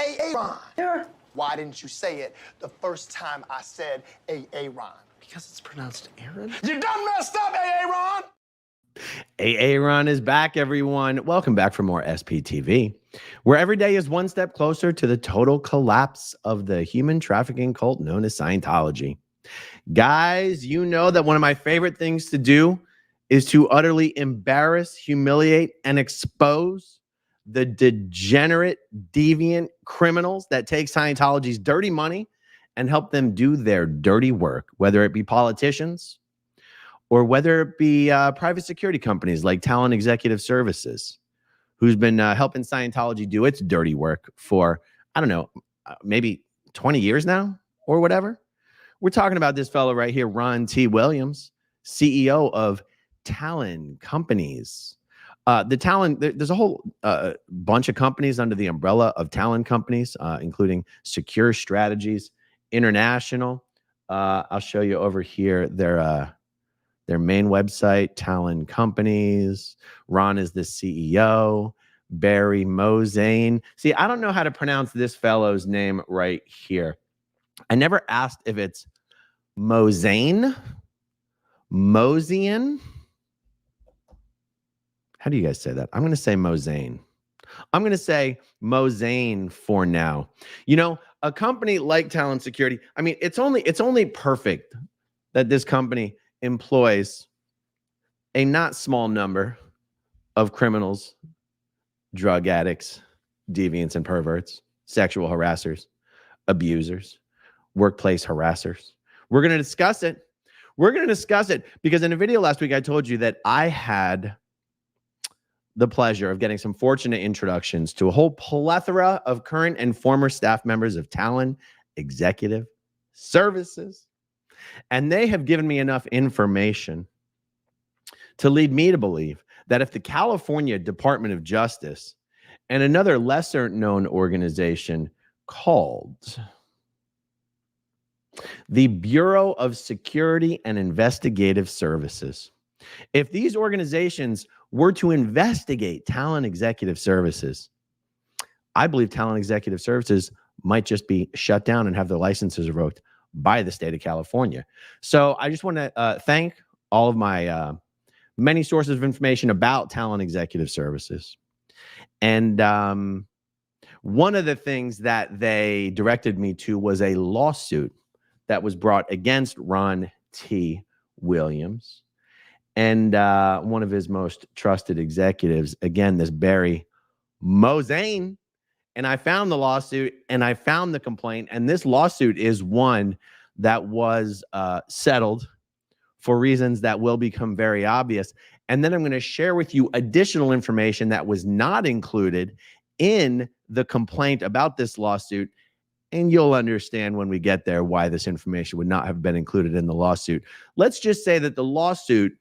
Aaron. Sure. Why didn't you say it the first time I said Aaron? Because it's pronounced Aaron. You done messed up, Aaron! Aaron is back, everyone. Welcome back for more SPTV, where every day is one step closer to the total collapse of the human trafficking cult known as Scientology. Guys, you know that one of my favorite things to do is to utterly embarrass, humiliate, and expose the degenerate, deviant criminals that take Scientology's dirty money and help them do their dirty work, whether it be politicians or whether it be private security companies like Talon Executive Services, who's been helping Scientology do its dirty work for, I don't know, maybe 20 years now or whatever. We're talking about this fellow right here, Ron T. Williams, CEO of Talon Companies. The Talon, there's a whole bunch of companies under the umbrella of Talon Companies, including Secure Strategies International. I'll show you over here their main website, Talon Companies. Ron is the CEO. Barry Mozane. See, I don't know how to pronounce this fellow's name right here. I never asked if it's Mozane, Mosian. How do you guys say that? I'm going to say Mozane. I'm going to say Mozane for now. You know, a company like Talon Security, I mean, it's only perfect that this company employs a not small number of criminals, drug addicts, deviants and perverts, sexual harassers, abusers, workplace harassers. We're going to discuss it. We're going to discuss it because in a video last week, I told you that I had the pleasure of getting some fortunate introductions to a whole plethora of current and former staff members of Talon Executive Services. And they have given me enough information to lead me to believe that if the California Department of Justice and another lesser known organization called the Bureau of Security and Investigative Services, if these organizations were to investigate Talon Executive Services, I believe Talon Executive Services might just be shut down and have their licenses revoked by the state of California. So I just want to thank all of my many sources of information about Talon Executive Services. And one of the things that they directed me to was a lawsuit that was brought against Ron T. Williams and one of his most trusted executives, again, this Barry Mozane. And I found the lawsuit and I found the complaint. And this lawsuit is one that was settled for reasons that will become very obvious. And then I'm going to share with you additional information that was not included in the complaint about this lawsuit. And you'll understand when we get there why this information would not have been included in the lawsuit. Let's just say that the lawsuit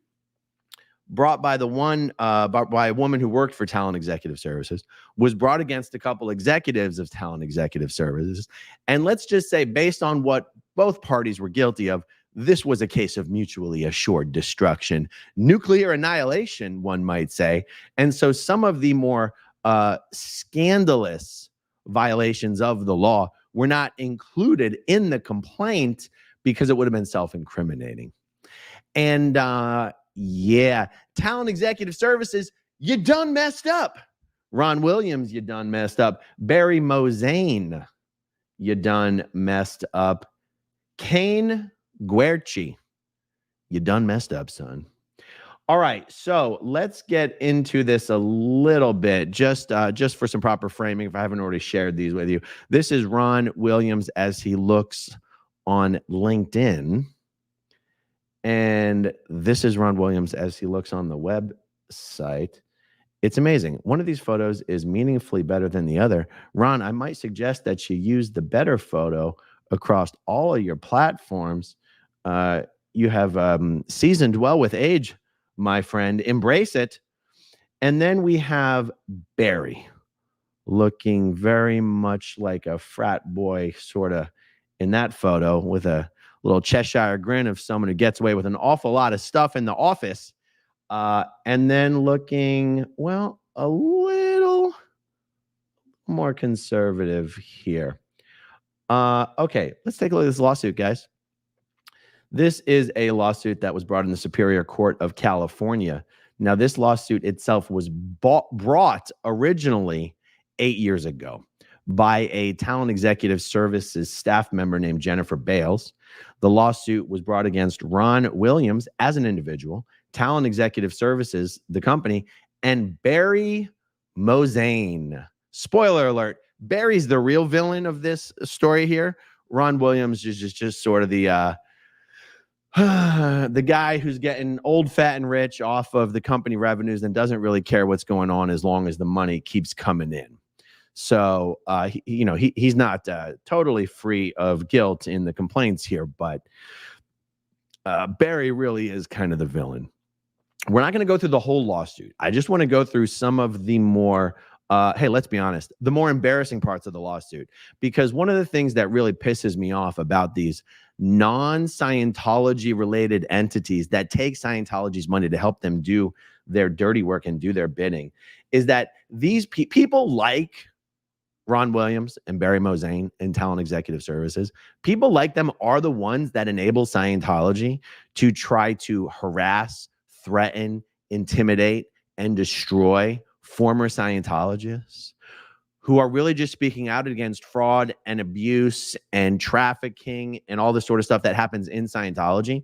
brought by by a woman who worked for Talon Executive Services was brought against a couple executives of Talon Executive Services. And let's just say, based on what both parties were guilty of, this was a case of mutually assured destruction, nuclear annihilation, one might say. And so some of the more scandalous violations of the law were not included in the complaint because it would have been self-incriminating. And yeah, Talon Executive Services, you done messed up. Ron Williams, you done messed up. Barry Mozane, you done messed up. Kane Guerci, you done messed up, son. All right, so let's get into this a little bit, just for some proper framing, if I haven't already shared these with you. This is Ron Williams as he looks on LinkedIn. And this is Ron Williams as he looks on the website. It's amazing. One of these photos is meaningfully better than the other. Ron, I might suggest that you use the better photo across all of your platforms. You have seasoned well with age, my friend. Embrace it. And then we have Barry looking very much like a frat boy sort of in that photo with a little Cheshire grin of someone who gets away with an awful lot of stuff in the office. And then looking, well, a little more conservative here. Okay, let's take a look at this lawsuit, guys. This is a lawsuit that was brought in the Superior Court of California. Now, this lawsuit itself was brought originally 8 years ago by a Talon Executive Services staff member named Jennifer Bales. The lawsuit was brought against Ron Williams as an individual, Talon Executive Services, the company, and Barry Mozane. Spoiler alert, Barry's the real villain of this story here. Ron Williams is just sort of the the guy who's getting old, fat, and rich off of the company revenues and doesn't really care what's going on as long as the money keeps coming in. So, he's not totally free of guilt in the complaints here, but Barry really is kind of the villain. We're not going to go through the whole lawsuit. I just want to go through some of the more, hey, let's be honest, the more embarrassing parts of the lawsuit. Because one of the things that really pisses me off about these non-Scientology related entities that take Scientology's money to help them do their dirty work and do their bidding is that these people like Ron Williams and Barry Mozane and Talon Executive Services, people like them are the ones that enable Scientology to try to harass, threaten, intimidate, and destroy former Scientologists who are really just speaking out against fraud and abuse and trafficking and all this sort of stuff that happens in Scientology.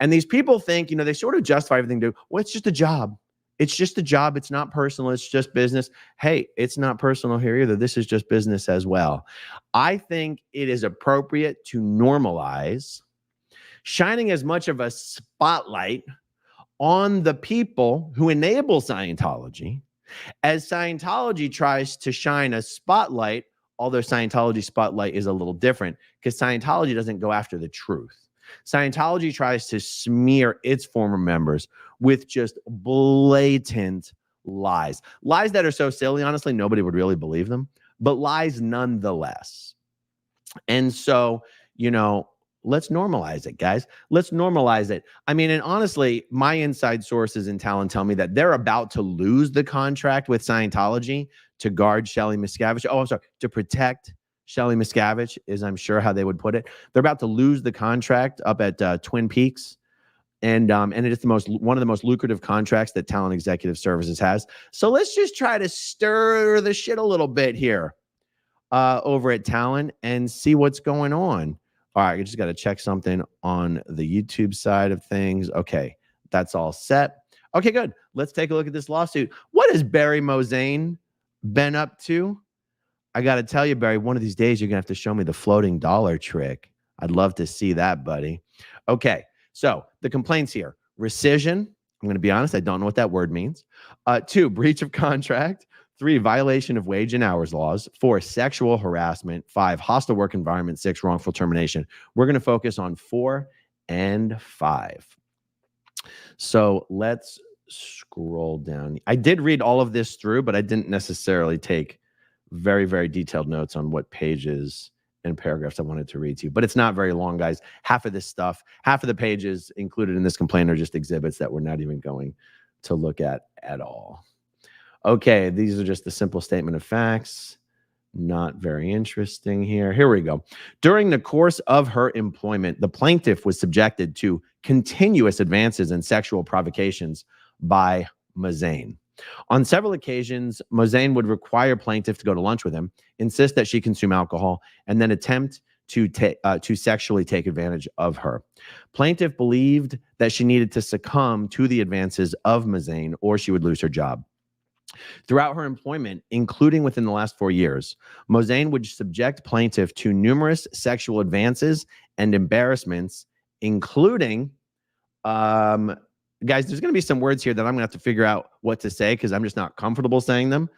And these people think, they sort of justify everything to, well, it's just a job. It's just a job. It's not personal. It's just business. Hey, it's not personal here either. This is just business as well. I think it is appropriate to normalize shining as much of a spotlight on the people who enable Scientology as Scientology tries to shine a spotlight, although Scientology spotlight is a little different because Scientology doesn't go after the truth. Scientology tries to smear its former members with just blatant lies. Lies that are so silly, honestly, nobody would really believe them, but lies nonetheless. And so, let's normalize it, guys. Let's normalize it. I mean, and honestly, my inside sources in Talon tell me that they're about to lose the contract with Scientology to guard Shelley Miscavige. Oh, I'm sorry, to protect Shelley Miscavige is, I'm sure, how they would put it. They're about to lose the contract up at Twin Peaks. And it is one of the most lucrative contracts that Talon Executive Services has. So let's just try to stir the shit a little bit here over at Talon and see what's going on. All right, I just got to check something on the YouTube side of things. Okay, that's all set. Okay, good. Let's take a look at this lawsuit. What has Barry Mozane been up to? I got to tell you, Barry, one of these days you're going to have to show me the floating dollar trick. I'd love to see that, buddy. Okay, so the complaints here. Rescission. I'm going to be honest, I don't know what that word means. 2, breach of contract. 3, violation of wage and hours laws. 4, sexual harassment. 5, hostile work environment. 6, wrongful termination. We're going to focus on 4 and 5. So let's scroll down. I did read all of this through, but I didn't necessarily take very, very detailed notes on what pages and paragraphs I wanted to read to you. But it's not very long, guys. Half of this stuff, half of the pages included in this complaint are just exhibits that we're not even going to look at all. Okay, these are just the simple statement of facts. Not very interesting here. Here we go. During the course of her employment, the plaintiff was subjected to continuous advances and sexual provocations by Mozane. On several occasions, Mozane would require plaintiff to go to lunch with him, insist that she consume alcohol, and then attempt to sexually take advantage of her. Plaintiff believed that she needed to succumb to the advances of Mozane or she would lose her job. Throughout her employment, including within the last 4 years, Mozane would subject plaintiff to numerous sexual advances and embarrassments, including, guys, there's going to be some words here that I'm going to have to figure out what to say because I'm just not comfortable saying them,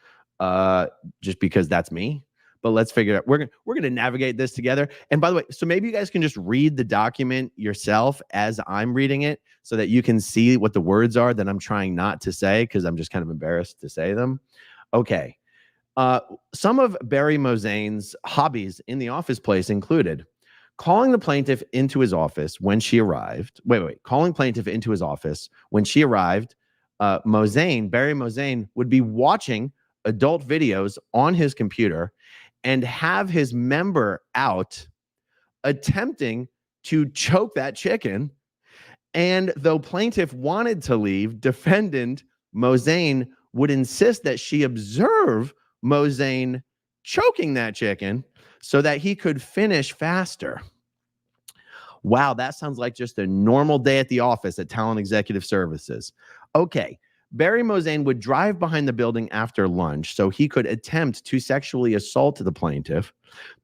just because that's me. But let's figure it out. We're going to navigate this together. And by the way, so maybe you guys can just read the document yourself as I'm reading it so that you can see what the words are that I'm trying not to say because I'm just kind of embarrassed to say them. Okay. Some of Barry Mozane's hobbies in the office place included calling the plaintiff into his office when she arrived. Calling plaintiff into his office when she arrived. Barry Mozane would be watching adult videos on his computer and have his member out attempting to choke that chicken. And though plaintiff wanted to leave, defendant Mozane would insist that she observe Mozane choking that chicken so that he could finish faster. Wow, that sounds like just a normal day at the office at Talon Executive Services. Okay, Barry Mozane would drive behind the building after lunch so he could attempt to sexually assault the plaintiff.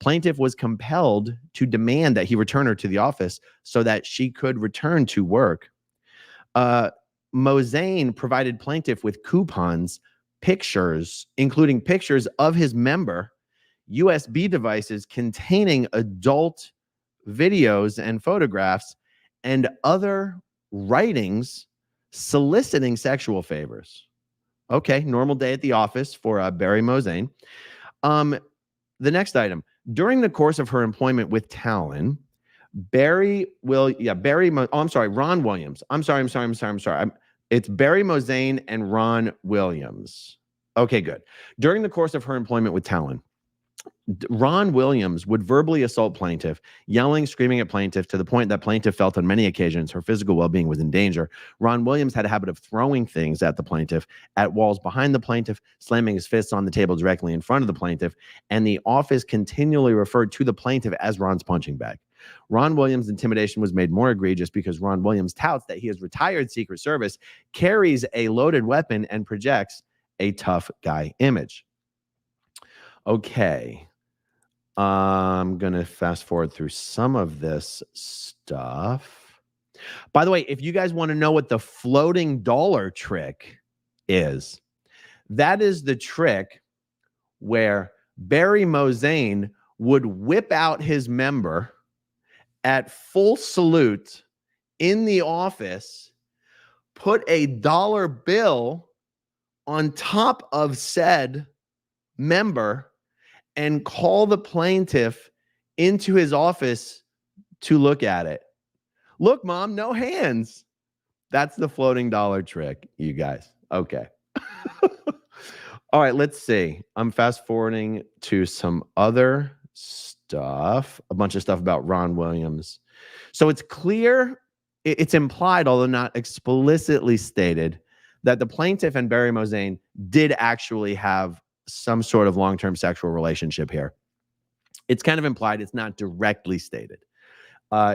Plaintiff was compelled to demand that he return her to the office so that she could return to work. Mozane provided plaintiff with coupons, pictures, including pictures of his member, USB devices containing adult videos and photographs, and other writings soliciting sexual favors. Okay, normal day at the office for Barry Mozane. The next item, during the course of her employment with Talon, Ron Williams. I'm sorry. It's Barry Mozane and Ron Williams. Okay, good. During the course of her employment with Talon, Ron Williams would verbally assault plaintiff, yelling, screaming at plaintiff to the point that plaintiff felt on many occasions her physical well-being was in danger. Ron Williams had a habit of throwing things at the plaintiff, at walls behind the plaintiff, slamming his fists on the table directly in front of the plaintiff, and the office continually referred to the plaintiff as Ron's punching bag. Ron Williams' intimidation was made more egregious because Ron Williams touts that he is retired Secret Service, carries a loaded weapon, and projects a tough guy image. Okay. I'm going to fast forward through some of this stuff. By the way, if you guys want to know what the floating dollar trick is, that is the trick where Barry Mozane would whip out his member at full salute in the office, put a dollar bill on top of said member, and call the plaintiff into his office to look at it. Look, Mom, no hands. That's the floating dollar trick, you guys. Okay. All right, let's see. I'm fast forwarding to some other stuff, a bunch of stuff about Ron Williams. So it's clear, it's implied, although not explicitly stated, that the plaintiff and Barry Mozane did actually have some sort of long-term sexual relationship here. It's kind of implied. It's not directly stated,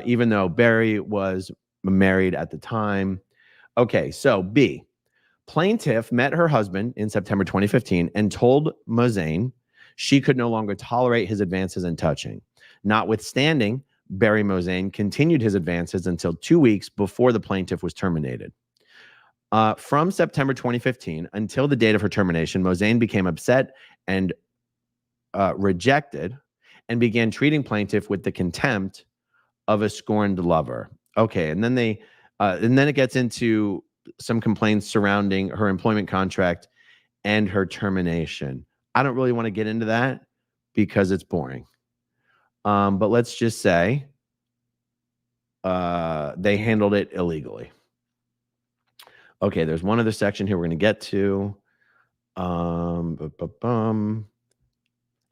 even though Barry was married at the time. Okay, so B. Plaintiff met her husband in September 2015 and told Mozane she could no longer tolerate his advances and touching. Notwithstanding, Barry Mozane continued his advances until 2 weeks before the plaintiff was terminated. From September 2015 until the date of her termination, Mozane became upset and rejected and began treating plaintiff with the contempt of a scorned lover. Okay, and then it gets into some complaints surrounding her employment contract and her termination. I don't really want to get into that because it's boring. But let's just say they handled it illegally. Okay, there's one other section here we're going to get to.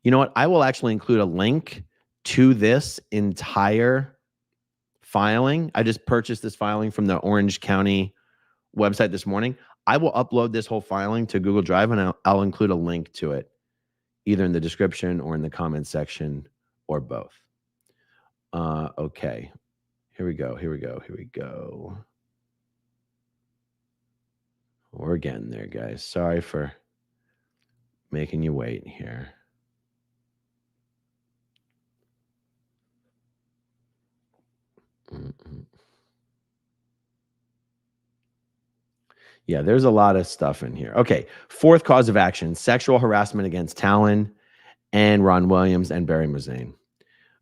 You know what? I will actually include a link to this entire filing. I just purchased this filing from the Orange County website this morning. I will upload this whole filing to Google Drive, and I'll include a link to it, either in the description or in the comments section, or both. Okay, here we go. We're getting there, guys. Sorry for making you wait here. Yeah, there's a lot of stuff in here. Okay, fourth cause of action, sexual harassment against Talon and Ron Williams and Barry Mozane.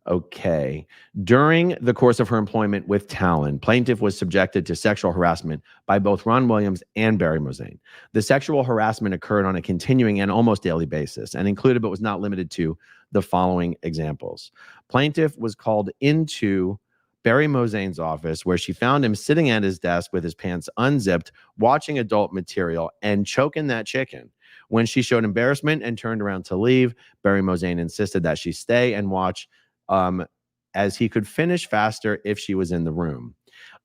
Okay. During the course of her employment with Talon, plaintiff was subjected to sexual harassment by both Ron Williams and Barry Mozane. The sexual harassment occurred on a continuing and almost daily basis and included, but was not limited to, the following examples. Plaintiff was called into Barry Mozane's office, where she found him sitting at his desk with his pants unzipped, watching adult material and choking that chicken. When she showed embarrassment and turned around to leave, Barry Mosane insisted that she stay and watch, as he could finish faster if she was in the room.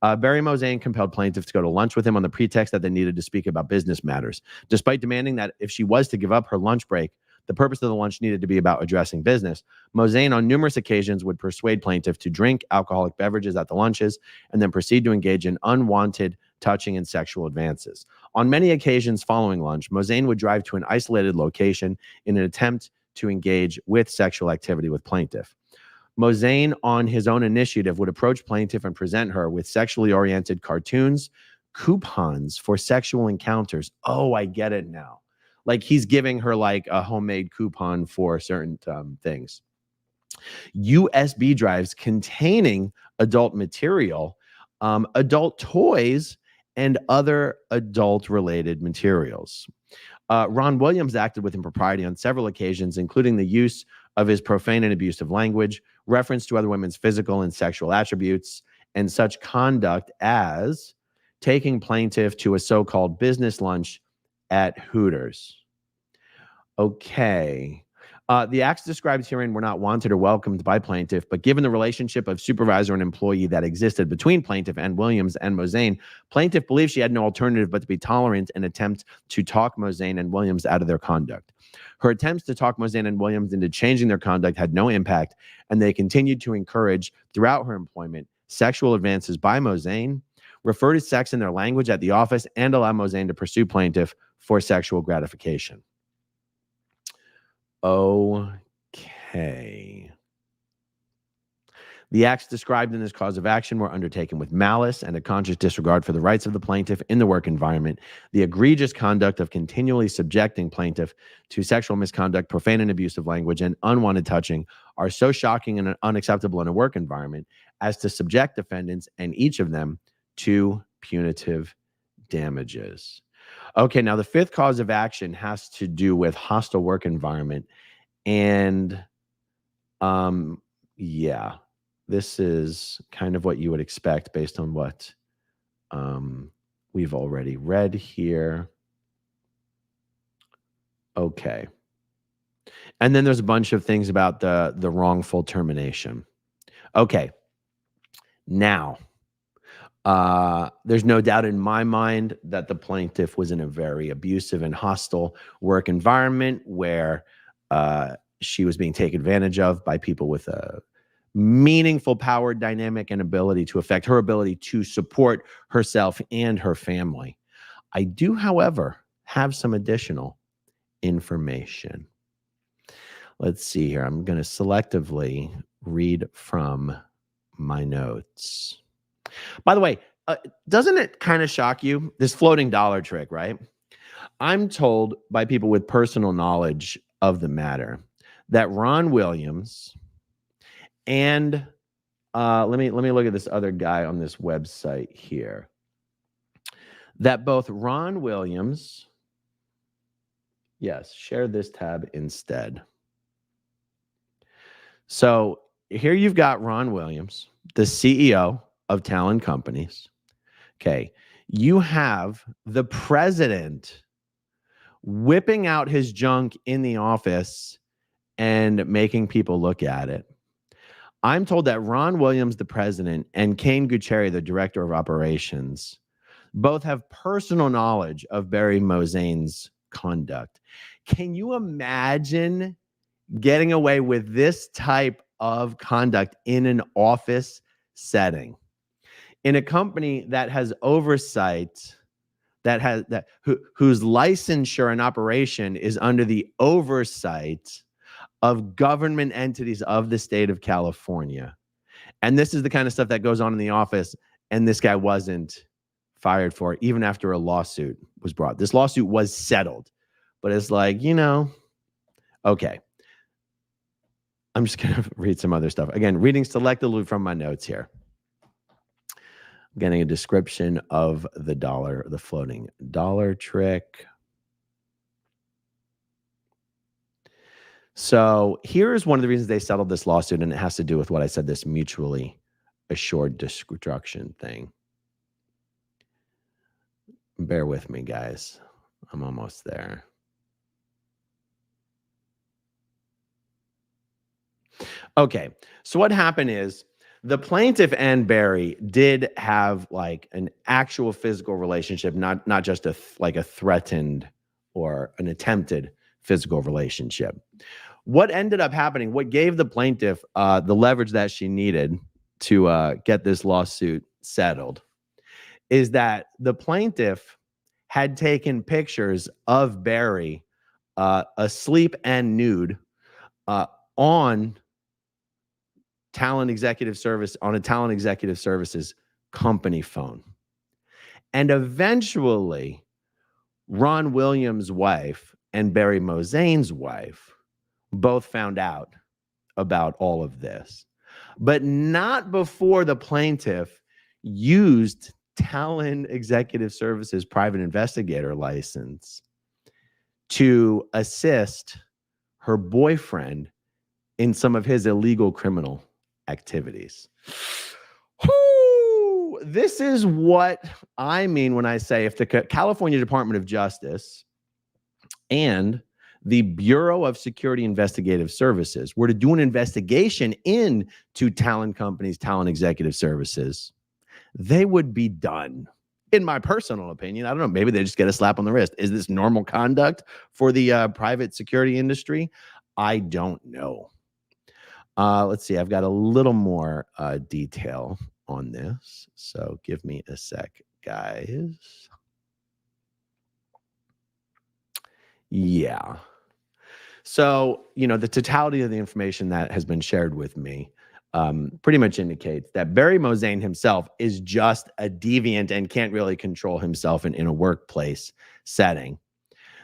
Barry Mosane compelled plaintiff to go to lunch with him on the pretext that they needed to speak about business matters. Despite demanding that if she was to give up her lunch break, the purpose of the lunch needed to be about addressing business, Mosane on numerous occasions would persuade plaintiff to drink alcoholic beverages at the lunches and then proceed to engage in unwanted touching and sexual advances. On many occasions following lunch, Mosane would drive to an isolated location in an attempt to engage with sexual activity with plaintiff. Mosane, on his own initiative, would approach plaintiff and present her with sexually oriented cartoons, coupons for sexual encounters. Oh, I get it now. Like he's giving her like a homemade coupon for certain things. USB drives containing adult material, adult toys, and other adult-related materials. Ron Williams acted with impropriety on several occasions, including the use of his profane and abusive language, reference to other women's physical and sexual attributes, and such conduct as taking plaintiff to a so-called business lunch at Hooters. Okay. The acts described herein were not wanted or welcomed by plaintiff, but given the relationship of supervisor and employee that existed between plaintiff and Williams and Mosane, plaintiff believed she had no alternative but to be tolerant and attempt to talk Mosane and Williams out of their conduct. Her attempts to talk Mosane and Williams into changing their conduct had no impact, and they continued to encourage, throughout her employment, sexual advances by Mosane, refer to sex in their language at the office, and allow Mosane to pursue plaintiff for sexual gratification. Okay. The acts described in this cause of action were undertaken with malice and a conscious disregard for the rights of the plaintiff in the work environment. The egregious conduct of continually subjecting plaintiff to sexual misconduct, profane and abusive language, and unwanted touching are so shocking and unacceptable in a work environment as to subject defendants and each of them to punitive damages. Okay, now the fifth cause of action has to do with hostile work environment. And yeah, this is kind of what you would expect based on what we've already read here. Okay. And then there's a bunch of things about the wrongful termination. Okay. Now, there's no doubt in my mind that the plaintiff was in a very abusive and hostile work environment where she was being taken advantage of by people with a meaningful power dynamic and ability to affect her ability to support herself and her family. I do, however, have some additional information. Let's see here. I'm going to selectively read from my notes. By the way, doesn't it kind of shock you, this floating dollar trick, right? I'm told by people with personal knowledge of the matter that Ron Williams and let me look at this other guy on this website here, that both Ron Williams, yes, share this tab instead. So here you've got Ron Williams, the CEO of Talon Companies. Okay. You have the president whipping out his junk in the office and making people look at it. I'm told that Ron Williams, the president, and Kane Guccieri, the director of operations, both have personal knowledge of Barry Mosane's conduct. Can you imagine getting away with this type of conduct in an office setting? In a company that has oversight, whose licensure and operation is under the oversight of government entities of the state of California. And this is the kind of stuff that goes on in the office, and this guy wasn't fired for, even after a lawsuit was brought. This lawsuit was settled, but it's like, okay. I'm just going to read some other stuff. Again, reading selectively from my notes here. Getting a description of the floating dollar trick. So here's one of the reasons they settled this lawsuit, and it has to do with what I said, this mutually assured destruction thing. Bear with me, guys. I'm almost there. Okay. So what happened is the plaintiff and Barry did have like an actual physical relationship, not just like a threatened or an attempted physical relationship. What ended up happening, what gave the plaintiff the leverage that she needed to get this lawsuit settled, is that the plaintiff had taken pictures of Barry asleep and nude uh, on Talon Executive Service on a Talon Executive Services company phone. And eventually, Ron Williams' wife and Barry Mozane's wife both found out about all of this, but not before the plaintiff used Talon Executive Services private investigator license to assist her boyfriend in some of his illegal criminal activities. Whew, this is what I mean when I say if the California Department of Justice and the Bureau of Security Investigative Services were to do an investigation into Talon Company's Talon Executive Services, they would be done. In my personal opinion, I don't know, maybe they just get a slap on the wrist. Is this normal conduct for the private security industry? I don't know. Let's see. I've got a little more detail on this. So give me a sec, guys. Yeah. So, the totality of the information that has been shared with me pretty much indicates that Barry Mozane himself is just a deviant and can't really control himself in a workplace setting.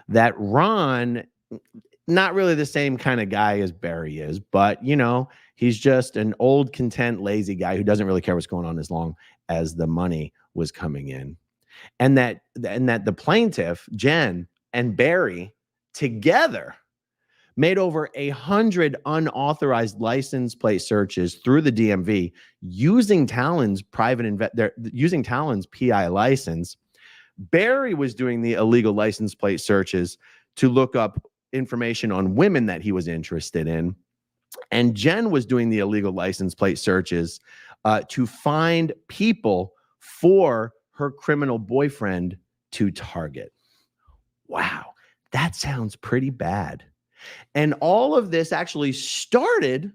That Ron, not really the same kind of guy as Barry is, but, he's just an old, content, lazy guy who doesn't really care what's going on as long as the money was coming in. And that the plaintiff, Jen, and Barry together made over 100 unauthorized license plate searches through the DMV using Talon's using Talon's PI license. Barry was doing the illegal license plate searches to look up information on women that he was interested in. And Jen was doing the illegal license plate searches to find people for her criminal boyfriend to target. Wow, that sounds pretty bad. And all of this actually started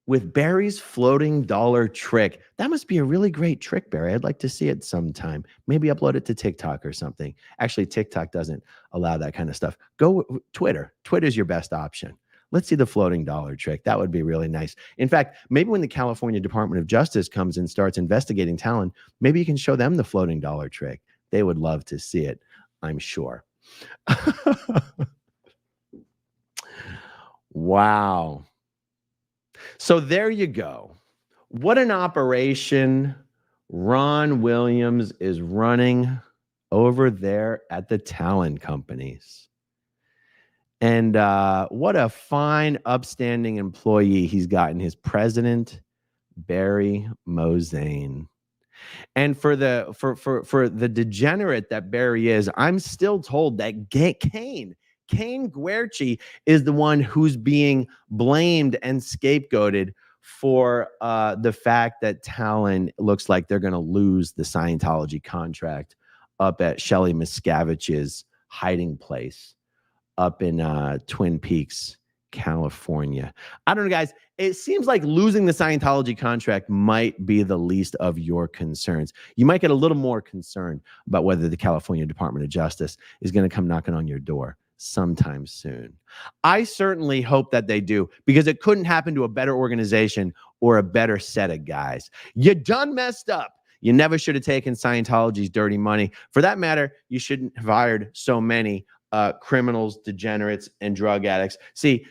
with Barry's floating dollar trick. That must be a really great trick, Barry. I'd like to see it sometime. Maybe upload it to TikTok or something. Actually, TikTok doesn't allow that kind of stuff. Go Twitter. Twitter's your best option. Let's see the floating dollar trick. That would be really nice. In fact, maybe when the California Department of Justice comes and starts investigating Talon, maybe you can show them the floating dollar trick. They would love to see it, I'm sure. Wow. So there you go. What an operation Ron Williams is running over there at the Talon companies. And what a fine, upstanding employee he's gotten, his president, Barry Mozane. And for the degenerate that Barry is, I'm still told that Kane Guerci is the one who's being blamed and scapegoated for the fact that Talon looks like they're going to lose the Scientology contract up at Shelley Miscavige's hiding place up in Twin Peaks, California. I don't know, guys. It seems like losing the Scientology contract might be the least of your concerns. You might get a little more concerned about whether the California Department of Justice is going to come knocking on your door sometime soon. I certainly hope that they do, because it couldn't happen to a better organization or a better set of guys. You done messed up. You never should have taken Scientology's dirty money. For that matter, you shouldn't have hired so many criminals, degenerates, and drug addicts. See,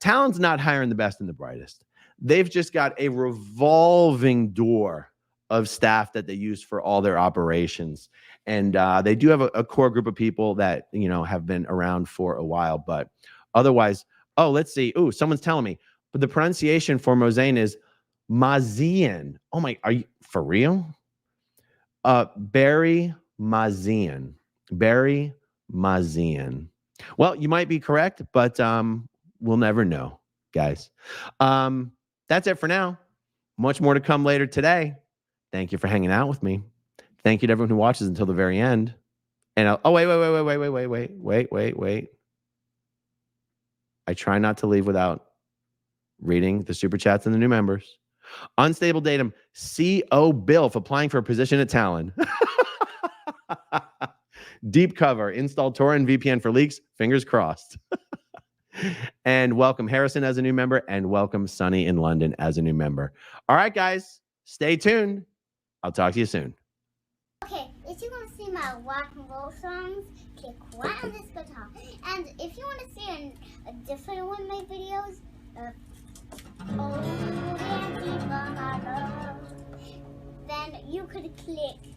Talon's not hiring the best and the brightest. They've just got a revolving door of staff that they use for all their operations. And they do have a core group of people that, have been around for a while. But otherwise, let's see. Oh, someone's telling me. But the pronunciation for Mozane is Mazian. Oh my, are you for real? Barry Mazian. Barry Mazian. Well, you might be correct, but we'll never know. guys. That's it for now. Much more to come later today. Thank you for hanging out with me. Thank you to everyone who watches until the very end. And wait. I try not to leave without reading the super chats and the new members. Unstable datum, CO Bill for applying for a position at Talon. Deep cover, install Tor and VPN for leaks. Fingers crossed. And welcome Harrison as a new member, and welcome Sunny in London as a new member. All right, guys, stay tuned. I'll talk to you soon. Okay, if you want to see my rock and roll songs, click right on this guitar. And if you want to see a different one of my videos, then you could click